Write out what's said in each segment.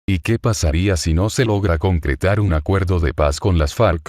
¿Y qué pasaría si no se logra concretar un acuerdo de paz con las FARC?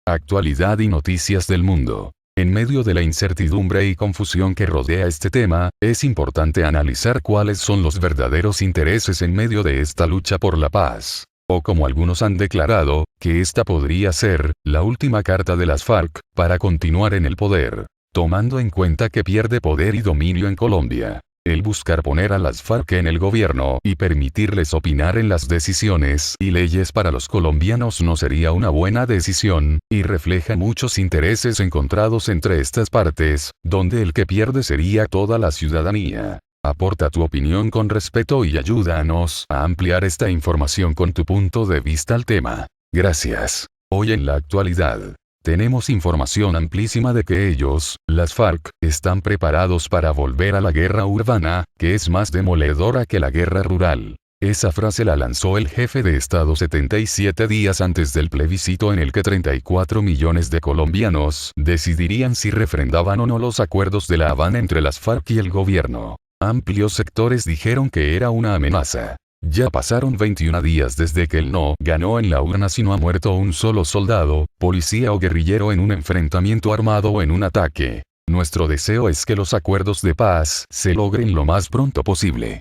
Actualidad y noticias del mundo. En medio de la incertidumbre y confusión que rodea este tema, es importante analizar cuáles son los verdaderos intereses en medio de esta lucha por la paz. O como algunos han declarado, que esta podría ser la última carta de las FARC para continuar en el poder, tomando en cuenta que pierde poder y dominio en Colombia. El buscar poner a las FARC en el gobierno y permitirles opinar en las decisiones y leyes para los colombianos no sería una buena decisión, y refleja muchos intereses encontrados entre estas partes, donde el que pierde sería toda la ciudadanía. Aporta tu opinión con respeto y ayúdanos a ampliar esta información con tu punto de vista al tema. Gracias. Hoy en la actualidad, tenemos información amplísima de que ellos, las FARC, están preparados para volver a la guerra urbana, que es más demoledora que la guerra rural. Esa frase la lanzó el jefe de Estado 77 días antes del plebiscito en el que 34 millones de colombianos decidirían si refrendaban o no los acuerdos de La Habana entre las FARC y el gobierno. Amplios sectores dijeron que era una amenaza. Ya pasaron 21 días desde que el no ganó en la urna si no ha muerto un solo soldado, policía o guerrillero en un enfrentamiento armado o en un ataque. Nuestro deseo es que los acuerdos de paz se logren lo más pronto posible.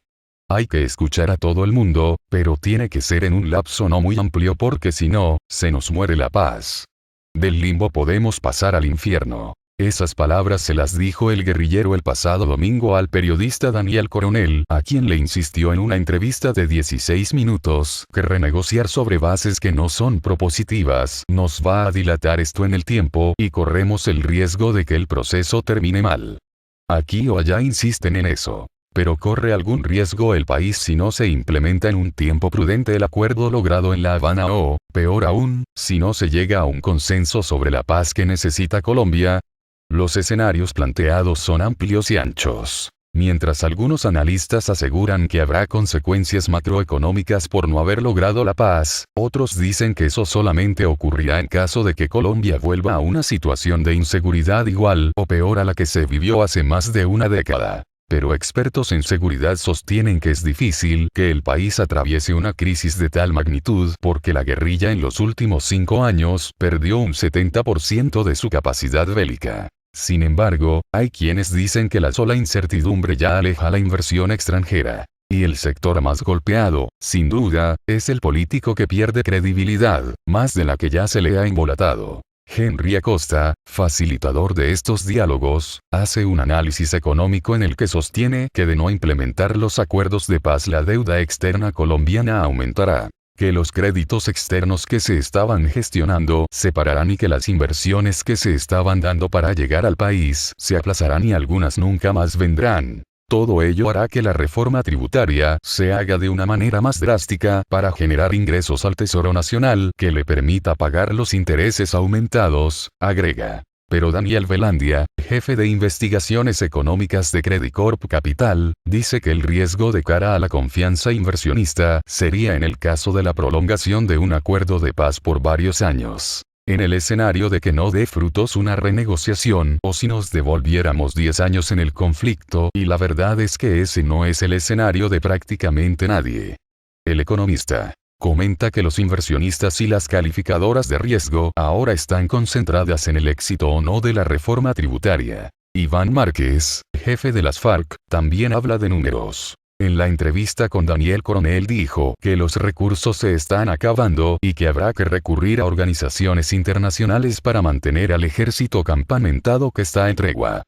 Hay que escuchar a todo el mundo, pero tiene que ser en un lapso no muy amplio porque si no, se nos muere la paz. Del limbo podemos pasar al infierno. Esas palabras se las dijo el guerrillero el pasado domingo al periodista Daniel Coronel, a quien le insistió en una entrevista de 16 minutos que renegociar sobre bases que no son propositivas nos va a dilatar esto en el tiempo y corremos el riesgo de que el proceso termine mal. Aquí o allá insisten en eso. Pero corre algún riesgo el país si no se implementa en un tiempo prudente el acuerdo logrado en La Habana o, peor aún, si no se llega a un consenso sobre la paz que necesita Colombia. Los escenarios planteados son amplios y anchos. Mientras algunos analistas aseguran que habrá consecuencias macroeconómicas por no haber logrado la paz, otros dicen que eso solamente ocurrirá en caso de que Colombia vuelva a una situación de inseguridad igual o peor a la que se vivió hace más de una década. Pero expertos en seguridad sostienen que es difícil que el país atraviese una crisis de tal magnitud porque la guerrilla en los últimos 5 años perdió un 70% de su capacidad bélica. Sin embargo, hay quienes dicen que la sola incertidumbre ya aleja la inversión extranjera. Y el sector más golpeado, sin duda, es el político que pierde credibilidad, más de la que ya se le ha embolatado. Henry Acosta, facilitador de estos diálogos, hace un análisis económico en el que sostiene que de no implementar los acuerdos de paz la deuda externa colombiana aumentará, que los créditos externos que se estaban gestionando se pararán y que las inversiones que se estaban dando para llegar al país se aplazarán y algunas nunca más vendrán. Todo ello hará que la reforma tributaria se haga de una manera más drástica para generar ingresos al Tesoro Nacional que le permita pagar los intereses aumentados, agrega. Pero Daniel Velandia, jefe de investigaciones económicas de Credicorp Capital, dice que el riesgo de cara a la confianza inversionista sería en el caso de la prolongación de un acuerdo de paz por varios años. En el escenario de que no dé frutos una renegociación o si nos devolviéramos 10 años en el conflicto y la verdad es que ese no es el escenario de prácticamente nadie. El economista comenta que los inversionistas y las calificadoras de riesgo ahora están concentradas en el éxito o no de la reforma tributaria. Iván Márquez, jefe de las FARC, también habla de números. En la entrevista con Daniel Coronel dijo que los recursos se están acabando y que habrá que recurrir a organizaciones internacionales para mantener al ejército campamentado que está en tregua.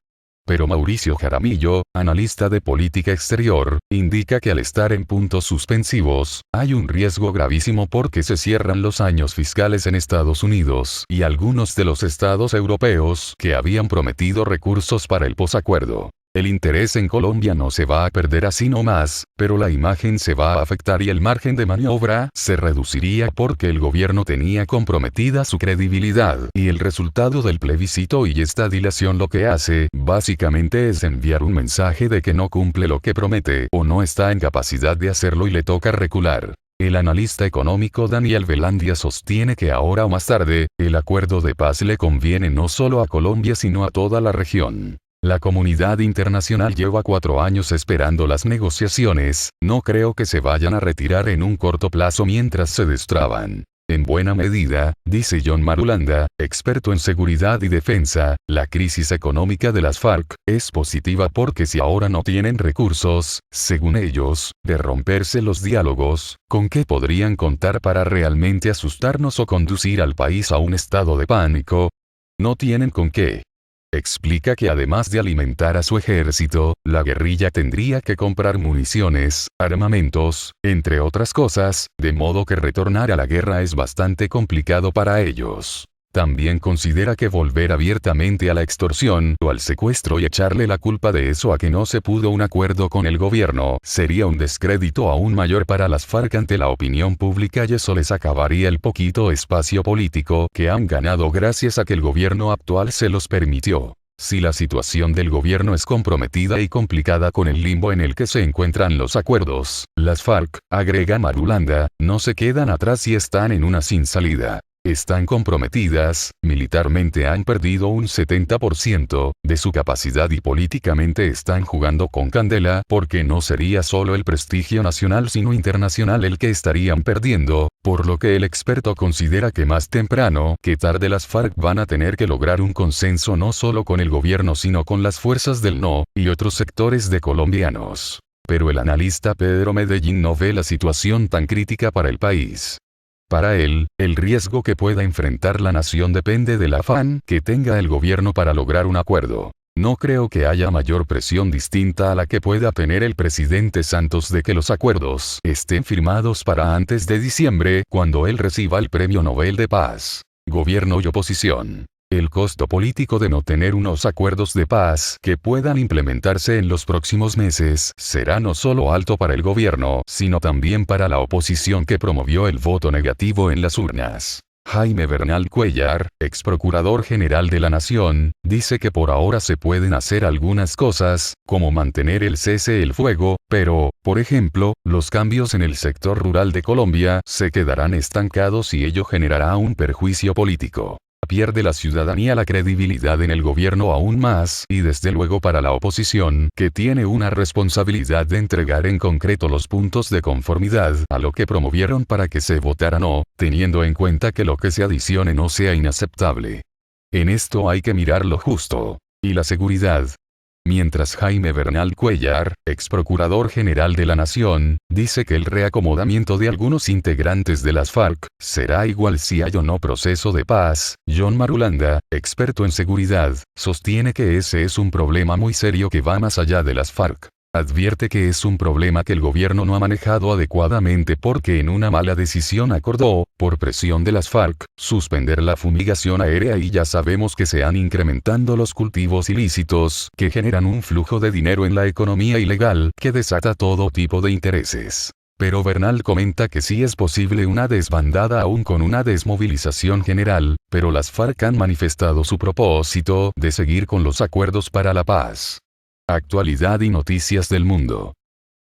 Pero Mauricio Jaramillo, analista de política exterior, indica que al estar en puntos suspensivos, hay un riesgo gravísimo porque se cierran los años fiscales en Estados Unidos y algunos de los estados europeos que habían prometido recursos para el posacuerdo. El interés en Colombia no se va a perder así nomás, pero la imagen se va a afectar y el margen de maniobra se reduciría porque el gobierno tenía comprometida su credibilidad y el resultado del plebiscito y esta dilación lo que hace, básicamente es enviar un mensaje de que no cumple lo que promete o no está en capacidad de hacerlo y le toca recular. El analista económico Daniel Velandia sostiene que ahora o más tarde, el acuerdo de paz le conviene no solo a Colombia sino a toda la región. La comunidad internacional lleva 4 años esperando las negociaciones, no creo que se vayan a retirar en un corto plazo mientras se destraban. En buena medida, dice John Marulanda, experto en seguridad y defensa, la crisis económica de las FARC es positiva porque si ahora no tienen recursos, según ellos, de romperse los diálogos, ¿con qué podrían contar para realmente asustarnos o conducir al país a un estado de pánico? No tienen con qué. Explica que además de alimentar a su ejército, la guerrilla tendría que comprar municiones, armamentos, entre otras cosas, de modo que retornar a la guerra es bastante complicado para ellos. También considera que volver abiertamente a la extorsión o al secuestro y echarle la culpa de eso a que no se pudo un acuerdo con el gobierno sería un descrédito aún mayor para las FARC ante la opinión pública y eso les acabaría el poquito espacio político que han ganado gracias a que el gobierno actual se los permitió. Si la situación del gobierno es comprometida y complicada con el limbo en el que se encuentran los acuerdos, las FARC, agrega Marulanda, no se quedan atrás y están en una sin salida. Están comprometidas, militarmente han perdido un 70% de su capacidad y políticamente están jugando con candela porque no sería solo el prestigio nacional sino internacional el que estarían perdiendo, por lo que el experto considera que más temprano que tarde las FARC van a tener que lograr un consenso no solo con el gobierno sino con las fuerzas del no, y otros sectores de colombianos. Pero el analista Pedro Medellín no ve la situación tan crítica para el país. Para él, el riesgo que pueda enfrentar la nación depende del afán que tenga el gobierno para lograr un acuerdo. No creo que haya mayor presión distinta a la que pueda tener el presidente Santos de que los acuerdos estén firmados para antes de diciembre, cuando él reciba el Premio Nobel de Paz. Gobierno y oposición. El costo político de no tener unos acuerdos de paz que puedan implementarse en los próximos meses será no solo alto para el gobierno, sino también para la oposición que promovió el voto negativo en las urnas. Jaime Bernal Cuellar, ex procurador general de la Nación, dice que por ahora se pueden hacer algunas cosas, como mantener el cese el fuego, pero, por ejemplo, los cambios en el sector rural de Colombia se quedarán estancados y ello generará un perjuicio político. Pierde la ciudadanía la credibilidad en el gobierno aún más y desde luego para la oposición, que tiene una responsabilidad de entregar en concreto los puntos de conformidad a lo que promovieron para que se votara no, teniendo en cuenta que lo que se adicione no sea inaceptable. En esto hay que mirar lo justo. Y la seguridad. Mientras Jaime Bernal Cuellar, ex procurador general de la Nación, dice que el reacomodamiento de algunos integrantes de las FARC será igual si hay o no proceso de paz, John Marulanda, experto en seguridad, sostiene que ese es un problema muy serio que va más allá de las FARC. Advierte que es un problema que el gobierno no ha manejado adecuadamente porque en una mala decisión acordó, por presión de las FARC, suspender la fumigación aérea y ya sabemos que se han incrementando los cultivos ilícitos, que generan un flujo de dinero en la economía ilegal, que desata todo tipo de intereses. Pero Bernal comenta que sí es posible una desbandada aún con una desmovilización general, pero las FARC han manifestado su propósito de seguir con los acuerdos para la paz. Actualidad y noticias del mundo.